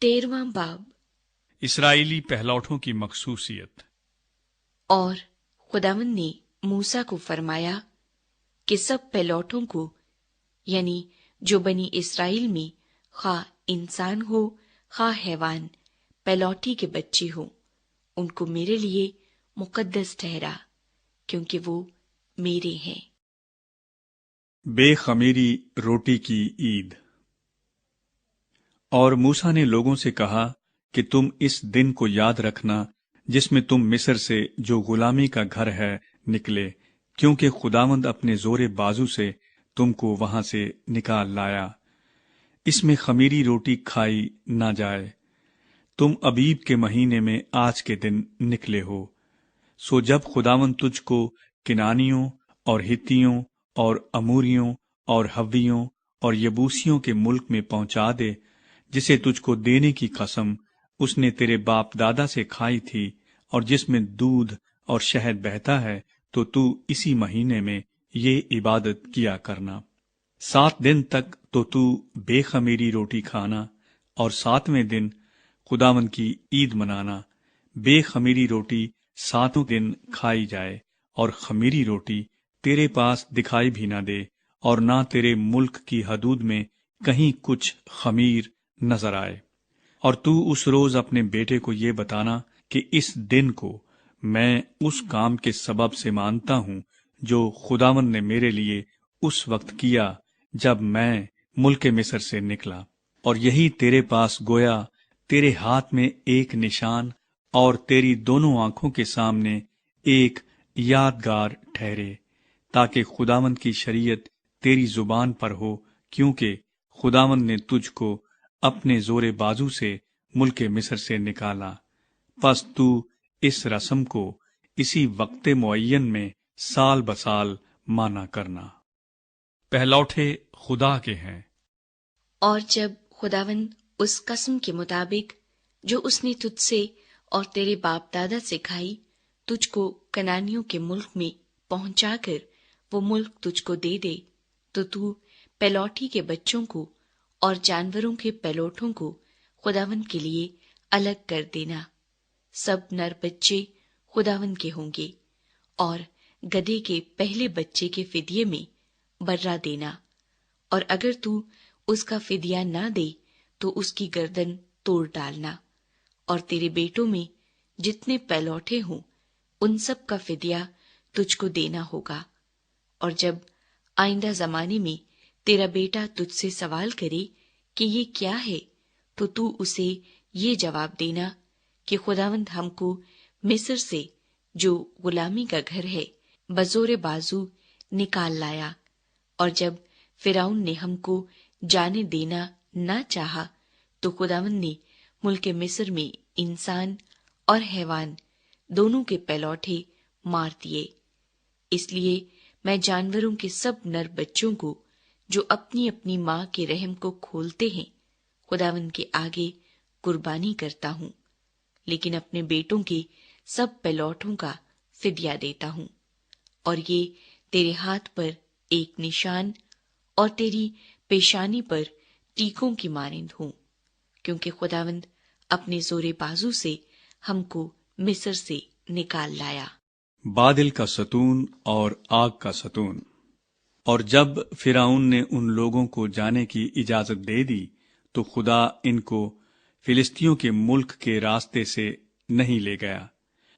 13واں باب۔ اسرائیلی پہلوٹوں کی مخصوصیت۔ اور خداوند نے موسیٰ کو فرمایا کہ سب پہلوٹوں کو، یعنی جو بنی اسرائیل میں خواہ انسان ہو خواہ حیوان، پہلوٹی کے بچے ہوں، ان کو میرے لیے مقدس ٹھہرا، کیونکہ وہ میرے ہیں۔ بے خمیری روٹی کی عید۔ اور موسیٰ نے لوگوں سے کہا کہ تم اس دن کو یاد رکھنا جس میں تم مصر سے جو غلامی کا گھر ہے نکلے، کیونکہ خداوند اپنے زور بازو سے تم کو وہاں سے نکال لایا۔ اس میں خمیری روٹی کھائی نہ جائے۔ تم ابیب کے مہینے میں آج کے دن نکلے ہو۔ سو جب خداوند تجھ کو کنانیوں اور ہتیوں اور اموریوں اور حویوں اور یبوسیوں کے ملک میں پہنچا دے، جسے تجھ کو دینے کی قسم اس نے تیرے باپ دادا سے کھائی تھی، اور جس میں دودھ اور شہد بہتا ہے، تو اسی مہینے میں یہ عبادت کیا کرنا۔ 7 دن تک تو بے خمیری روٹی کھانا، اور 7ویں دن خداوند کی عید منانا۔ بے خمیری روٹی 7 دن کھائی جائے، اور خمیری روٹی تیرے پاس دکھائی بھی نہ دے، اور نہ تیرے ملک کی حدود میں کہیں کچھ خمیر نظر آئے۔ اور تو اس روز اپنے بیٹے کو یہ بتانا کہ اس دن کو میں اس کام کے سبب سے مانتا ہوں جو خداوند نے میرے لیے اس وقت کیا جب میں ملک مصر سے نکلا، اور یہی تیرے پاس گویا تیرے ہاتھ میں ایک نشان اور تیری دونوں آنکھوں کے سامنے ایک یادگار ٹھہرے، تاکہ خداوند کی شریعت تیری زبان پر ہو، کیونکہ خداوند نے تجھ کو اپنے زور بازو سے ملک مصر سے نکالا۔ پس تو اس رسم کو اسی وقت معین میں سال بسال مانا کرنا۔ پہلوٹے خدا کے ہیں۔ اور جب خداوند اس قسم کے مطابق جو اس نے تجھ سے اور تیرے باپ دادا سے کھائی، تجھ کو کنانیوں کے ملک میں پہنچا کر وہ ملک تجھ کو دے دے، تو پہلوٹی کے بچوں کو اور جانوروں کے پہلوٹوں کو خداوند کے لیے الگ کر دینا۔ سب نر بچے خداوند کے ہوں گے، اور گدھے کے پہلے بچے کے فدیے میں برہ دینا، اور اگر تو اس کا فدیہ نہ دے تو اس کی گردن توڑ ڈالنا۔ اور تیرے بیٹوں میں جتنے پہلوٹے ہوں ان سب کا فدیہ تجھ کو دینا ہوگا۔ اور جب آئندہ زمانے میں تیرا بیٹا تجھ سے سوال کرے کہ یہ کیا ہے، تو اسے یہ جواب دینا کہ خداوند ہم کو مصر سے جو غلامی کا گھر ہے بزور بازو نکال لایا، اور جب فرعون نے ہم کو جانے دینا نہ چاہا تو خداوند نے ملک مصر میں انسان اور حیوان دونوں کے پہلوٹے مار دیے۔ اس لیے میں جانوروں کے سب نر بچوں کو جو اپنی اپنی ماں کے رحم کو کھولتے ہیں خداوند کے آگے قربانی کرتا ہوں، لیکن اپنے بیٹوں کے سب پہلوٹوں کا فدیہ دیتا ہوں۔ اور یہ تیرے ہاتھ پر ایک نشان اور تیری پیشانی پر ٹیکوں کی مانند ہوں، کیونکہ خداوند اپنے زور بازو سے ہم کو مصر سے نکال لایا۔ بادل کا ستون اور آگ کا ستون۔ اور جب فرعون نے ان لوگوں کو جانے کی اجازت دے دی تو خدا ان کو فلسطینیوں کے ملک کے راستے سے نہیں لے گیا،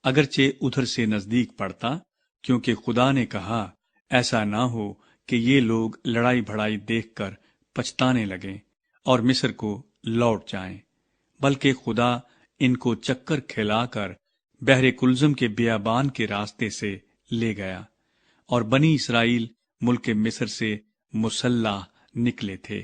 اگرچہ ادھر سے نزدیک پڑتا، کیونکہ خدا نے کہا ایسا نہ ہو کہ یہ لوگ لڑائی بھڑائی دیکھ کر پچھتانے لگیں اور مصر کو لوٹ جائیں، بلکہ خدا ان کو چکر کھلا کر بحر کلزم کے بیابان کے راستے سے لے گیا، اور بنی اسرائیل ملک مصر سے مسلح نکلے تھے۔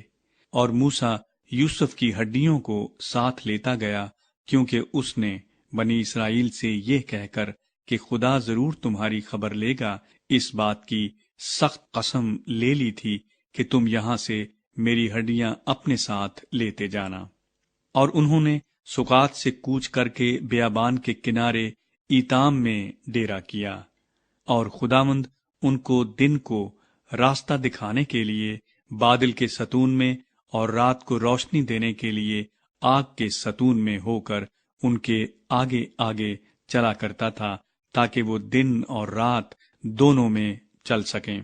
اور موسیٰ یوسف کی ہڈیوں کو ساتھ لیتا گیا، کیونکہ اس نے بنی اسرائیل سے یہ کہہ کر کہ خدا ضرور تمہاری خبر لے گا، اس بات کی سخت قسم لے لی تھی کہ تم یہاں سے میری ہڈیاں اپنے ساتھ لیتے جانا۔ اور انہوں نے سکات سے کوچ کر کے بیابان کے کنارے ایتام میں ڈیرا کیا، اور خداوند ان کو دن کو راستہ دکھانے کے لیے بادل کے ستون میں اور رات کو روشنی دینے کے لیے آگ کے ستون میں ہو کر ان کے آگے آگے چلا کرتا تھا تاکہ وہ دن اور رات دونوں میں چل سکیں۔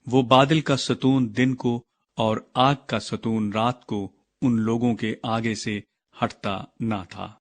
وہ بادل کا ستون دن کو اور آگ کا ستون رات کو ان لوگوں کے آگے سے ہٹتا نہ تھا۔